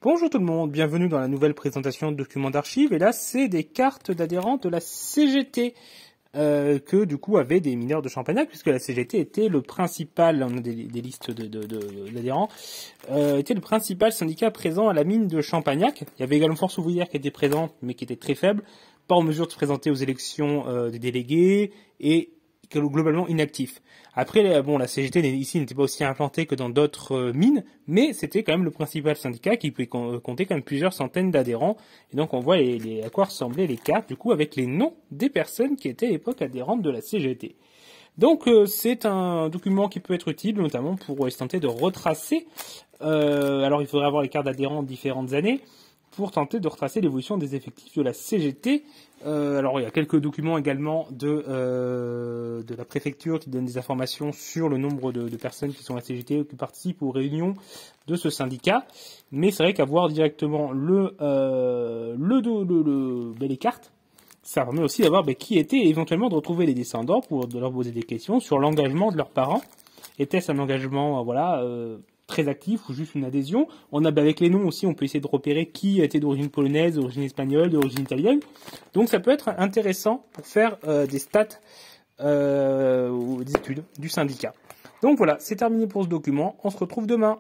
Bonjour tout le monde, bienvenue dans la nouvelle présentation de documents d'archives. Et là, c'est des cartes d'adhérents de la CGT que du coup avaient des mineurs de Champagnac, puisque la CGT était le principal, on a des listes d'adhérents, était le principal syndicat présent à la mine de Champagnac. Il y avait également Force ouvrière qui était présente, mais qui était très faible, pas en mesure de se présenter aux élections des délégués et globalement inactif. Après, bon, la CGT ici n'était pas aussi implantée que dans d'autres mines, mais c'était quand même le principal syndicat qui pouvait compter quand même plusieurs centaines d'adhérents. Et donc on voit à quoi ressemblaient les cartes, du coup, avec les noms des personnes qui étaient à l'époque adhérentes de la CGT. Donc c'est un document qui peut être utile, notamment pour tenter de retracer. Alors il faudrait avoir les cartes d'adhérents de différentes années pour tenter de retracer l'évolution des effectifs de la CGT. Alors il y a quelques documents également de la préfecture qui donnent des informations sur le nombre de personnes qui sont à la CGT ou qui participent aux réunions de ce syndicat. Mais c'est vrai qu'avoir directement les cartes, ça permet aussi d'avoir qui était et éventuellement de retrouver les descendants pour leur poser des questions sur l'engagement de leurs parents. Était-ce un engagement très actif ou juste une adhésion? On a avec les noms aussi, on peut essayer de repérer qui était d'origine polonaise, d'origine espagnole, d'origine italienne. Donc ça peut être intéressant pour faire des stats ou des études du syndicat. Donc voilà, c'est terminé pour ce document. On se retrouve demain.